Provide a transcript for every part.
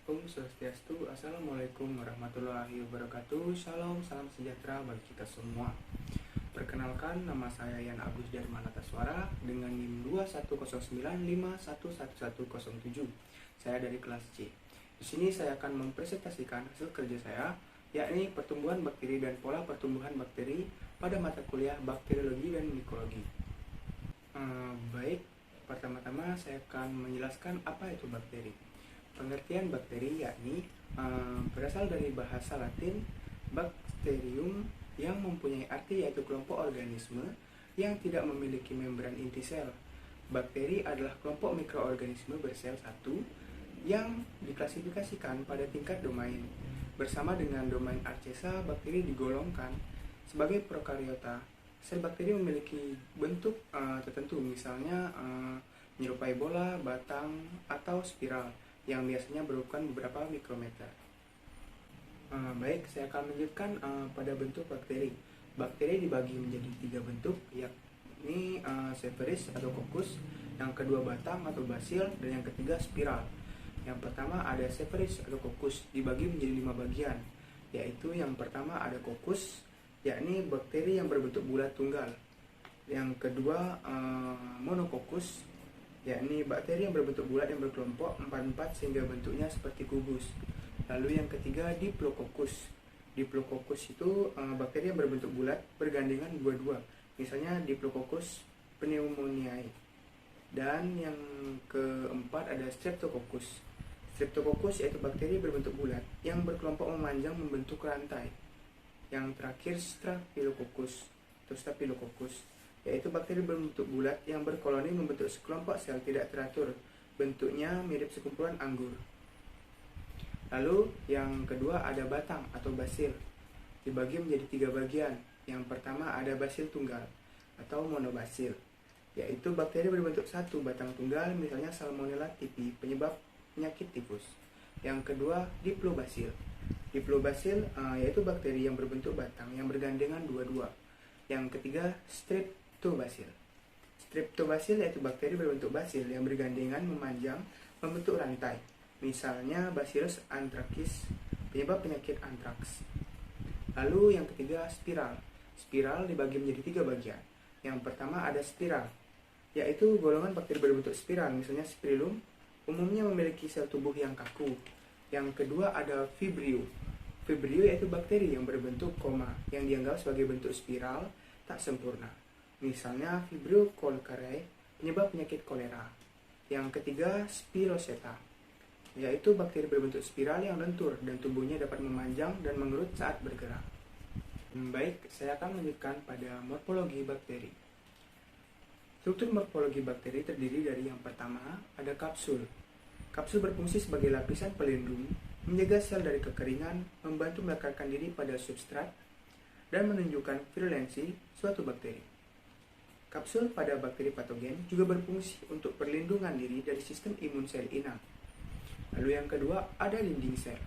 Om Swastiastu, Assalamualaikum warahmatullahi wabarakatuh. Shalom, salam sejahtera bagi kita semua. Perkenalkan, nama saya Yan Agus Darmanataswara dengan NIM 2109511107. Saya dari kelas C. Di sini saya akan mempresentasikan hasil kerja saya, yakni pertumbuhan bakteri dan pola pertumbuhan bakteri pada mata kuliah bakteriologi dan mikologi. Baik, pertama-tama saya akan menjelaskan apa itu bakteri. Pengertian bakteri yakni berasal dari bahasa Latin bacterium yang mempunyai arti yaitu kelompok organisme yang tidak memiliki membran inti sel. Bakteri adalah kelompok mikroorganisme bersel satu yang diklasifikasikan pada tingkat domain. Bersama dengan domain Archaea, bakteri digolongkan sebagai prokariota. Sel bakteri memiliki bentuk tertentu, misalnya menyerupai bola, batang, atau spiral yang biasanya berukuran beberapa mikrometer. Baik, saya akan menunjukkan pada bentuk bakteri. Bakteri dibagi menjadi 3 bentuk, yakni Severis atau kokus, yang kedua batang atau basil, dan yang ketiga spiral. Yang pertama ada Severis atau kokus, dibagi menjadi 5 bagian, yaitu yang pertama ada kokus, yakni bakteri yang berbentuk bulat tunggal. Yang kedua monokokus, yakni bakteri yang berbentuk bulat yang berkelompok 4-4 sehingga bentuknya seperti kubus. Lalu yang ketiga Diplococcus. Diplococcus itu bakteri yang berbentuk bulat bergandengan 2-2, misalnya Diplococcus pneumoniae. Dan yang keempat ada Streptococcus. Streptococcus yaitu bakteri berbentuk bulat yang berkelompok memanjang membentuk rantai. Yang terakhir Staphylococcus, yaitu bakteri berbentuk bulat yang berkoloni membentuk sekelompok sel tidak teratur, bentuknya mirip sekumpulan anggur. Lalu yang kedua ada batang atau basil, dibagi menjadi 3 bagian. Yang pertama ada basil tunggal atau monobasil, yaitu bakteri berbentuk satu batang tunggal, misalnya Salmonella typhi, penyebab penyakit tifus. Yang kedua diplobasil. Diplobasil yaitu bakteri yang berbentuk batang yang bergandengan 2-2. Yang ketiga Streptobasil. Streptobasil yaitu bakteri berbentuk basil yang bergandengan memanjang membentuk rantai, misalnya Bacillus anthracis, penyebab penyakit antraks. Lalu yang ketiga spiral. Spiral dibagi menjadi 3 bagian. Yang pertama ada spiral, yaitu golongan bakteri berbentuk spiral, misalnya Spirillum, umumnya memiliki sel tubuh yang kaku. Yang kedua ada Vibrio. Vibrio yaitu bakteri yang berbentuk koma yang dianggap sebagai bentuk spiral tak sempurna, misalnya Vibrio cholerae, penyebab penyakit kolera. Yang ketiga Spiroseta, yaitu bakteri berbentuk spiral yang lentur dan tubuhnya dapat memanjang dan mengerut saat bergerak. Baik, saya akan menunjukkan pada morfologi bakteri. Struktur morfologi bakteri terdiri dari yang pertama ada kapsul. Kapsul berfungsi sebagai lapisan pelindung, menjaga sel dari kekeringan, membantu melekat diri pada substrat, dan menunjukkan virulensi suatu bakteri. Kapsul pada bakteri patogen juga berfungsi untuk perlindungan diri dari sistem imun sel inang. Lalu yang kedua ada dinding sel.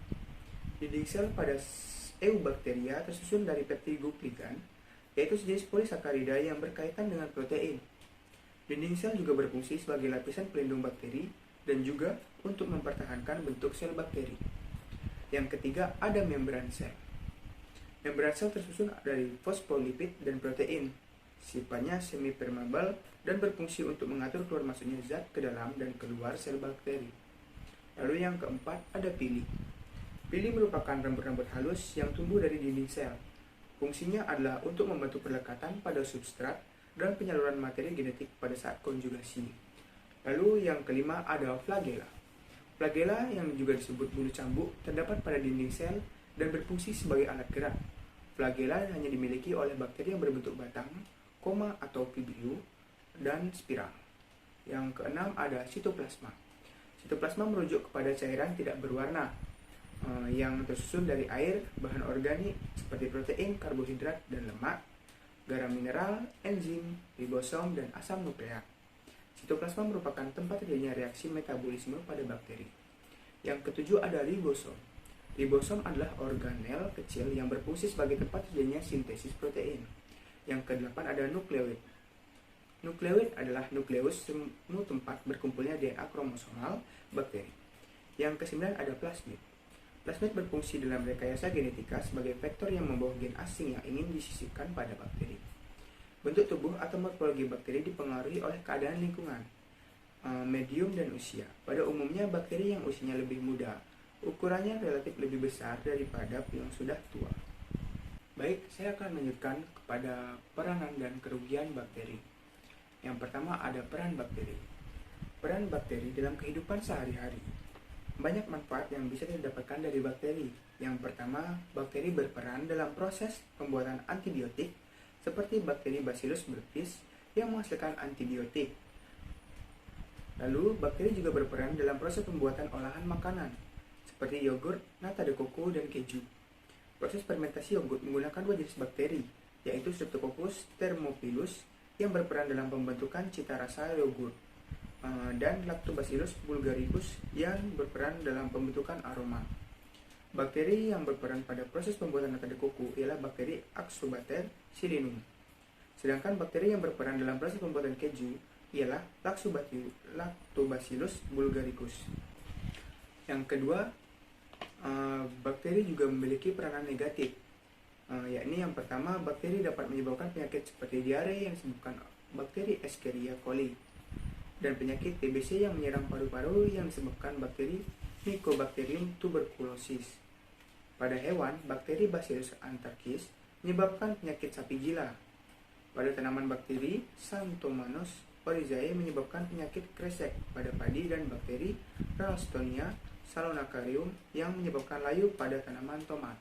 Dinding sel pada Eubacteria tersusun dari peptidoglikan, yaitu sejenis polisakarida yang berkaitan dengan protein. Dinding sel juga berfungsi sebagai lapisan pelindung bakteri dan juga untuk mempertahankan bentuk sel bakteri. Yang ketiga ada membran sel. Membran sel tersusun dari fosfolipid dan protein. Sifatnya semi-permeable dan berfungsi untuk mengatur keluar masuknya zat ke dalam dan keluar sel bakteri. Lalu yang keempat ada pili. Pili merupakan rambut-rambut halus yang tumbuh dari dinding sel. Fungsinya adalah untuk membantu pelekatan pada substrat dan penyaluran materi genetik pada saat konjugasi. Lalu yang kelima ada flagella. Flagella yang juga disebut bulu cambuk terdapat pada dinding sel dan berfungsi sebagai alat gerak. Flagella hanya dimiliki oleh bakteri yang berbentuk batang, koma atau vibrio, dan spiral. Yang keenam ada sitoplasma. Sitoplasma merujuk kepada cairan tidak berwarna yang tersusun dari air, bahan organik seperti protein, karbohidrat, dan lemak, garam mineral, enzim, ribosom, dan asam nukleat. Sitoplasma merupakan tempat terjadinya reaksi metabolisme pada bakteri. Yang ketujuh ada ribosom. Ribosom adalah organel kecil yang berfungsi sebagai tempat terjadinya sintesis protein. Yang kedelapan ada nukleoid. Nukleoid adalah nukleus, semu tempat berkumpulnya DNA kromosomal bakteri. Yang kesembilan ada plasmid. Plasmid berfungsi dalam rekayasa genetika sebagai vektor yang membawa gen asing yang ingin disisipkan pada bakteri. Bentuk tubuh atau morfologi bakteri dipengaruhi oleh keadaan lingkungan, medium, dan usia. Pada umumnya, bakteri yang usianya lebih muda, ukurannya relatif lebih besar daripada yang sudah tua. Baik, saya akan lanjutkan kepada peranan dan kerugian bakteri. Yang pertama ada peran bakteri. Peran bakteri dalam kehidupan sehari-hari. Banyak manfaat yang bisa didapatkan dari bakteri. Yang pertama, bakteri berperan dalam proses pembuatan antibiotik, seperti bakteri Bacillus brevis yang menghasilkan antibiotik. Lalu, bakteri juga berperan dalam proses pembuatan olahan makanan, seperti yogurt, nata de coco, dan keju. Proses fermentasi yogurt menggunakan dua jenis bakteri, yaitu Streptococcus thermophilus yang berperan dalam pembentukan cita rasa yogurt, dan Lactobacillus bulgaricus yang berperan dalam pembentukan aroma. Bakteri yang berperan pada proses pembuatan nata de coco ialah bakteri Axobacter silinum. Sedangkan bakteri yang berperan dalam proses pembuatan keju ialah Lactobacillus bulgaricus. Yang kedua, bakteri juga memiliki peranan negatif, yakni yang pertama, bakteri dapat menyebabkan penyakit seperti diare yang disebabkan bakteri Escherichia coli, dan penyakit TBC yang menyerang paru-paru yang disebabkan bakteri Mycobacterium tuberculosis. Pada hewan, bakteri Bacillus anthracis menyebabkan penyakit sapi gila. Pada tanaman, bakteri Xanthomonas oryzae menyebabkan penyakit kresek. Pada padi, dan bakteri Ralstonia salonacarium yang menyebabkan layu pada tanaman tomat.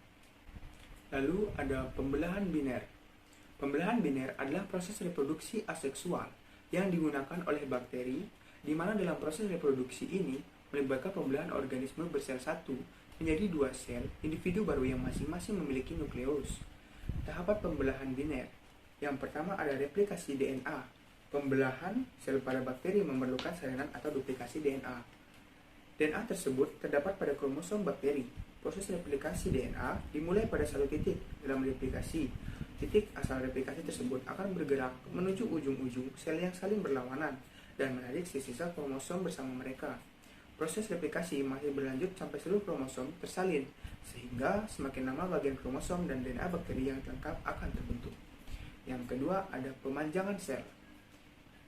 Lalu ada pembelahan biner. Pembelahan biner adalah proses reproduksi aseksual yang digunakan oleh bakteri, di mana dalam proses reproduksi ini melibatkan pembelahan organisme bersel satu menjadi dua sel individu baru yang masing-masing memiliki nukleus. Tahapan pembelahan biner. Yang pertama ada replikasi DNA. Pembelahan sel pada bakteri memerlukan salinan atau duplikasi DNA. DNA tersebut terdapat pada kromosom bakteri. Proses replikasi DNA dimulai pada satu titik dalam replikasi. Titik asal replikasi tersebut akan bergerak menuju ujung-ujung sel yang saling berlawanan dan menarik sisa kromosom bersama mereka. Proses replikasi masih berlanjut sampai seluruh kromosom tersalin, sehingga semakin lama bagian kromosom dan DNA bakteri yang lengkap akan terbentuk. Yang kedua ada pemanjangan sel.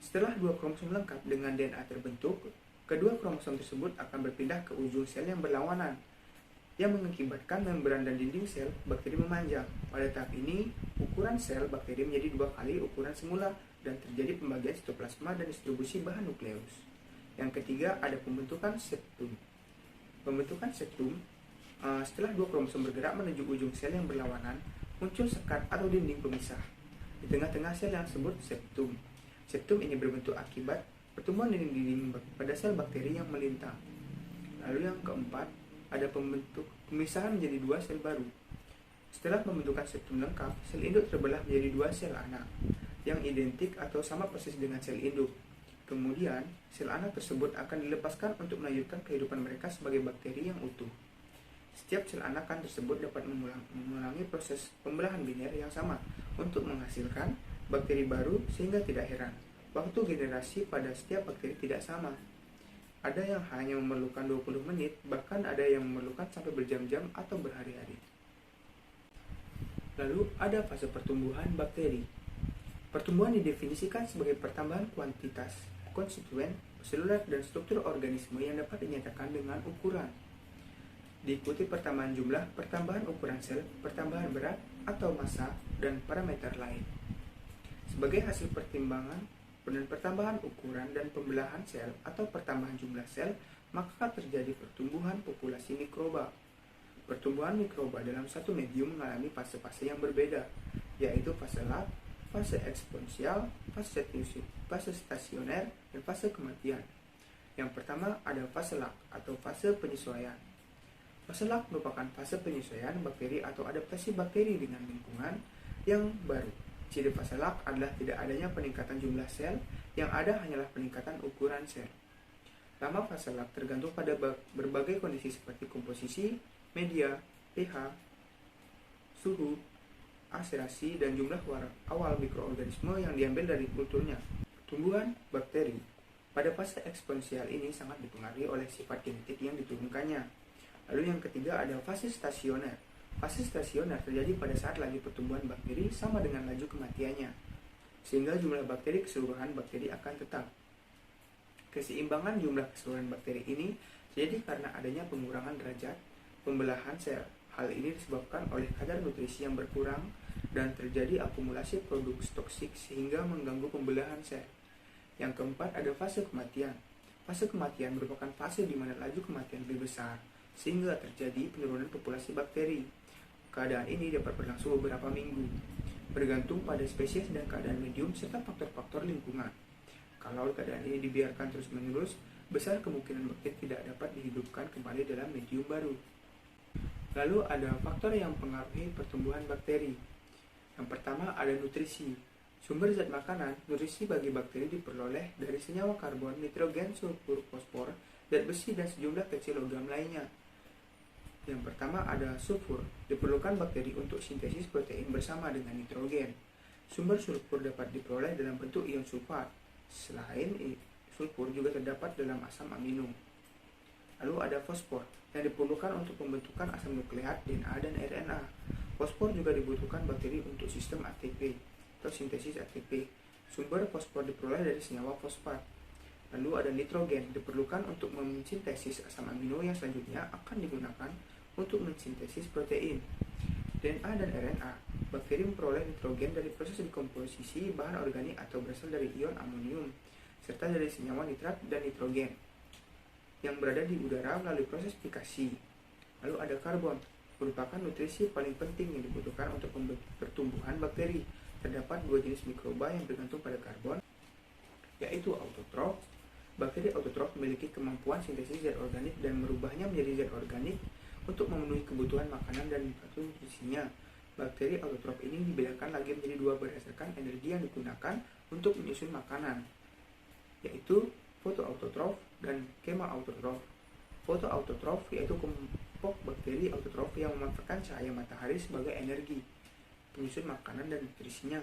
Setelah dua kromosom lengkap dengan DNA terbentuk, kedua kromosom tersebut akan berpindah ke ujung sel yang berlawanan, yang mengakibatkan membran dan dinding sel bakteri memanjang. Pada tahap ini, ukuran sel bakteri menjadi 2 kali ukuran semula dan terjadi pembagian sitoplasma dan distribusi bahan nukleus. Yang ketiga, ada pembentukan septum. Pembentukan septum, setelah 2 kromosom bergerak menuju ujung sel yang berlawanan, muncul sekat atau dinding pemisah di tengah-tengah sel yang disebut septum. Septum ini berbentuk akibat pertumbuhan dinding-dinding pada sel bakteri yang melintang. Lalu yang keempat, ada pemisahan menjadi 2 sel baru. Setelah pembentukan septum lengkap, sel induk terbelah menjadi 2 sel anak yang identik atau sama persis dengan sel induk. Kemudian, sel anak tersebut akan dilepaskan untuk melanjutkan kehidupan mereka sebagai bakteri yang utuh. Setiap sel anakan tersebut dapat mengulangi proses pembelahan biner yang sama untuk menghasilkan bakteri baru, sehingga tidak heran waktu generasi pada setiap bakteri tidak sama. Ada yang hanya memerlukan 20 menit, bahkan ada yang memerlukan sampai berjam-jam atau berhari-hari. Lalu ada fase pertumbuhan bakteri. Pertumbuhan didefinisikan sebagai pertambahan kuantitas, konstituen, seluler, dan struktur organisme yang dapat dinyatakan dengan ukuran. Diikuti pertambahan jumlah, pertambahan ukuran sel, pertambahan berat atau massa, dan parameter lain. Sebagai hasil pertimbangan dan pertambahan ukuran dan pembelahan sel atau pertambahan jumlah sel, maka terjadi pertumbuhan populasi mikroba. Pertumbuhan mikroba dalam satu medium mengalami fase-fase yang berbeda, yaitu fase lag, fase eksponensial, fase stasioner, dan fase kematian. Yang pertama ada fase lag atau fase penyesuaian. Fase lag merupakan fase penyesuaian bakteri atau adaptasi bakteri dengan lingkungan yang baru. Ciri fase lag adalah tidak adanya peningkatan jumlah sel, yang ada hanyalah peningkatan ukuran sel. Lama fase lag tergantung pada berbagai kondisi seperti komposisi, media, pH, suhu, aserasi, dan jumlah awal mikroorganisme yang diambil dari kulturnya. Pertumbuhan bakteri. Pada fase eksponensial ini sangat dipengaruhi oleh sifat genetik yang diturunkannya. Lalu yang ketiga ada fase stasioner. Fase stasioner terjadi pada saat laju pertumbuhan bakteri sama dengan laju kematiannya, sehingga jumlah bakteri keseluruhan bakteri akan tetap. Keseimbangan jumlah keseluruhan bakteri ini terjadi karena adanya pengurangan derajat pembelahan sel. Hal ini disebabkan oleh kadar nutrisi yang berkurang dan terjadi akumulasi produk toksik sehingga mengganggu pembelahan sel. Yang keempat ada fase kematian. Fase kematian merupakan fase di mana laju kematian lebih besar sehingga terjadi penurunan populasi bakteri. Keadaan ini dapat berlangsung beberapa minggu, bergantung pada spesies dan keadaan medium serta faktor-faktor lingkungan. Kalau keadaan ini dibiarkan terus-menerus, besar kemungkinan bakteri tidak dapat dihidupkan kembali dalam medium baru. Lalu ada faktor yang mempengaruhi pertumbuhan bakteri. Yang pertama ada nutrisi. Sumber zat makanan, nutrisi bagi bakteri diperoleh dari senyawa karbon, nitrogen, sulfur, fosfor, zat besi, dan sejumlah kecil logam lainnya. Yang pertama ada sulfur, diperlukan bakteri untuk sintesis protein bersama dengan nitrogen. Sumber sulfur dapat diperoleh dalam bentuk ion sulfat. Selain sulfur juga terdapat dalam asam amino. Lalu ada fosfor yang diperlukan untuk pembentukan asam nukleat DNA dan RNA. Fosfor juga dibutuhkan bakteri untuk sistem ATP atau sintesis ATP. Sumber fosfor diperoleh dari senyawa fosfat. Lalu ada nitrogen, diperlukan untuk mensintesis asam amino yang selanjutnya akan digunakan untuk mensintesis protein. DNA dan RNA. Bakteri memperoleh nitrogen dari proses dekomposisi bahan organik atau berasal dari ion amonium, serta dari senyawa nitrat dan nitrogen yang berada di udara melalui proses fikasi. Lalu ada karbon, merupakan nutrisi paling penting yang dibutuhkan untuk pertumbuhan bakteri. Terdapat dua jenis mikroba yang bergantung pada karbon, yaitu autotrof. Bakteri autotrof memiliki kemampuan sintesis zat organik dan merubahnya menjadi zat organik untuk memenuhi kebutuhan makanan dan nutrisinya. Bakteri autotrof ini dibedakan lagi menjadi dua berdasarkan energi yang digunakan untuk menyusun makanan, yaitu fotoautotrof dan kemoautotrof. Fotoautotrof yaitu kelompok bakteri autotrof yang memanfaatkan cahaya matahari sebagai energi penyusun makanan dan nutrisinya.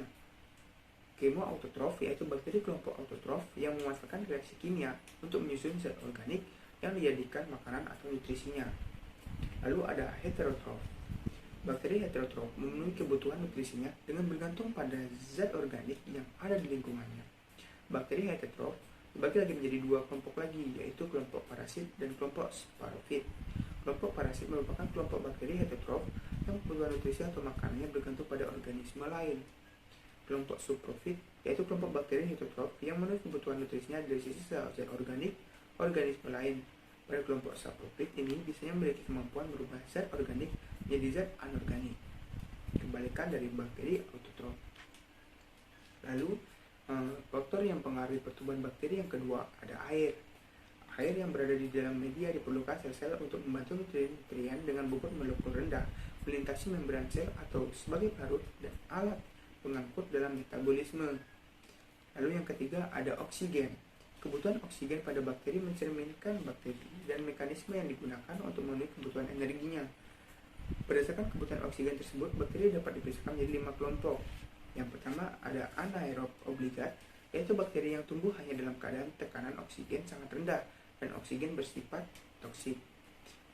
Kemoautotrof yaitu bakteri kelompok autotrof yang memanfaatkan reaksi kimia untuk menyusun zat organik yang dijadikan makanan atau nutrisinya. Lalu ada heterotrof. Bakteri heterotrof memenuhi kebutuhan nutrisinya dengan bergantung pada zat organik yang ada di lingkungannya. Bakteri heterotrof dibagi lagi menjadi dua kelompok lagi, yaitu kelompok parasit dan kelompok sporofit. Kelompok parasit merupakan kelompok bakteri heterotrof yang kebutuhan nutrisi atau makanannya bergantung pada organisme lain. Kelompok saprofit yaitu kelompok bakteri heterotrof yang memenuhi kebutuhan nutrisinya dari sisi zat organik organisme lain. Pada kelompok saprofit ini biasanya memiliki kemampuan merubah zat organik menjadi zat anorganik, kebalikan dari bakteri autotrof. Lalu faktor yang mempengaruhi pertumbuhan bakteri yang kedua ada air. Air yang berada di dalam media diperlukan sel-sel untuk membantu nutrien dengan bobot molekul rendah melintasi membran sel atau sebagai pelarut dan alat pengangkut dalam metabolisme. Lalu yang ketiga ada oksigen. Kebutuhan oksigen pada bakteri mencerminkan bakteri dan mekanisme yang digunakan untuk memenuhi kebutuhan energinya. Berdasarkan kebutuhan oksigen tersebut, bakteri dapat dipisahkan menjadi 5 kelompok. Yang pertama ada anaerob obligat, yaitu bakteri yang tumbuh hanya dalam keadaan tekanan oksigen sangat rendah dan oksigen bersifat toksik.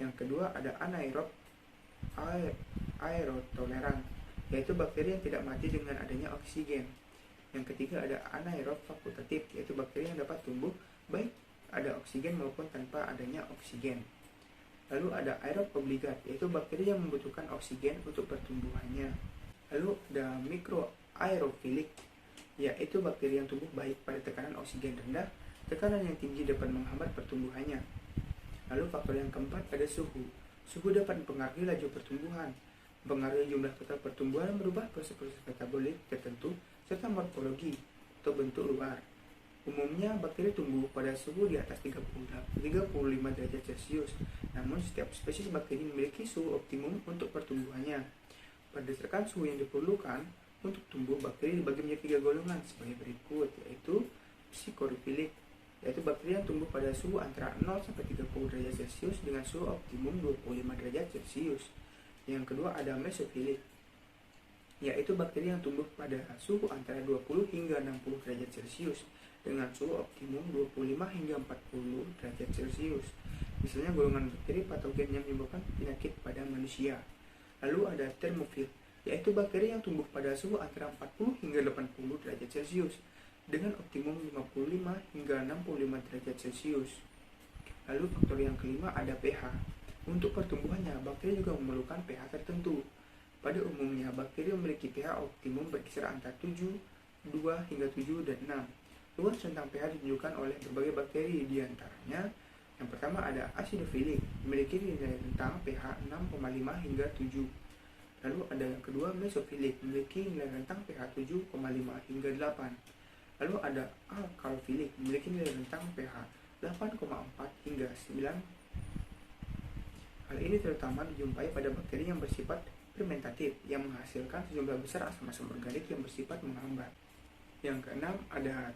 Yang kedua ada anaerob aerotoleran, yaitu bakteri yang tidak mati dengan adanya oksigen. Yang ketiga ada anaerob fakultatif, yaitu bakteri yang dapat tumbuh baik ada oksigen maupun tanpa adanya oksigen. Lalu ada aerob obligat, yaitu bakteri yang membutuhkan oksigen untuk pertumbuhannya. Lalu ada mikroaerofilik, yaitu bakteri yang tumbuh baik pada tekanan oksigen rendah. Tekanan yang tinggi dapat menghambat pertumbuhannya. Lalu faktor yang keempat ada suhu. Suhu dapat mempengaruhi laju pertumbuhan, mempengaruhi jumlah total pertumbuhan, merubah proses-proses metabolik tertentu, serta morfologi atau bentuk luar. Umumnya bakteri tumbuh pada suhu di atas 35 derajat Celcius. Namun setiap spesies bakteri memiliki suhu optimum untuk pertumbuhannya. Berdasarkan suhu yang diperlukan untuk tumbuh, bakteri dibagi menjadi 3 golongan sebagai berikut, yaitu psikorofilik, yaitu bakteri yang tumbuh pada suhu antara 0 sampai 30 derajat Celcius dengan suhu optimum 25 derajat Celcius. Yang kedua ada mesofilik, yaitu bakteri yang tumbuh pada suhu antara 20 hingga 60 derajat Celcius dengan suhu optimum 25 hingga 40 derajat Celcius. Misalnya golongan bakteri patogen yang menyebabkan penyakit pada manusia. Lalu ada termofil, yaitu bakteri yang tumbuh pada suhu antara 40 hingga 80 derajat Celcius dengan optimum 55 hingga 65 derajat Celcius. Lalu faktor yang kelima ada pH. Untuk pertumbuhannya, bakteri juga memerlukan pH tertentu. Pada umumnya, bakteri memiliki pH optimum berkisar antara 7, 2 hingga 7 dan 6. Luas tentang pH ditunjukkan oleh berbagai bakteri, di antaranya yang pertama ada acidophilic, memiliki nilai rentang pH 6,5 hingga 7. Lalu ada yang kedua mesophilic, memiliki nilai rentang pH 7,5 hingga 8. Lalu ada alkalophilic, memiliki nilai rentang pH 8,4 hingga 9. Hal ini terutama dijumpai pada bakteri yang bersifat fermentatif yang menghasilkan sejumlah besar asam-asam organik yang bersifat menghambat. Yang keenam ada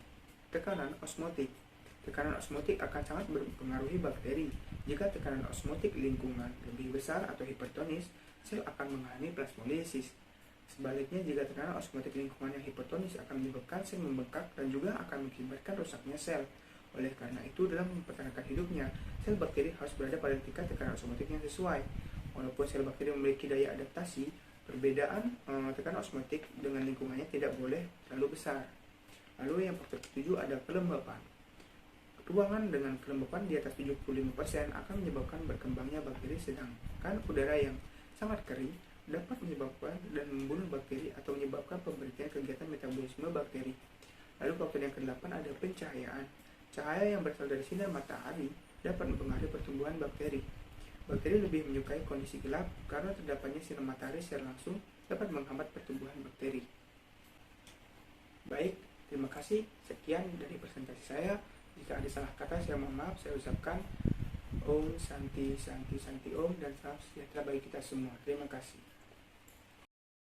tekanan osmotik. Tekanan osmotik akan sangat mempengaruhi bakteri. Jika tekanan osmotik lingkungan lebih besar atau hipertonis, sel akan mengalami plasmolisis. Sebaliknya, jika tekanan osmotik lingkungan yang hipertonis akan menyebabkan sel membengkak dan juga akan mengakibatkan rusaknya sel. Oleh karena itu, dalam mempertahankan hidupnya, sel bakteri harus berada pada tingkat tekanan osmotik yang sesuai. Walaupun sel bakteri memiliki daya adaptasi, perbedaan tekanan osmotik dengan lingkungannya tidak boleh terlalu besar. Lalu yang faktor ketujuh ada kelembapan. Ruangan dengan kelembapan di atas 75% akan menyebabkan berkembangnya bakteri, sedangkan udara yang sangat kering dapat menyebabkan dan membunuh bakteri atau menyebabkan pemberhentian kegiatan metabolisme bakteri. Lalu faktor yang ke-8 ada pencahayaan. Cahaya yang berasal dari sinar matahari dapat mempengaruhi pertumbuhan bakteri. Bakteri lebih menyukai kondisi gelap karena terdapatnya sinar matahari secara langsung dapat menghambat pertumbuhan bakteri. Baik, terima kasih. Sekian dari presentasi saya. Jika ada salah kata, saya mohon maaf. Saya ucapkan Om Santi Santi Santi Om dan salam sejahtera bagi kita semua. Terima kasih.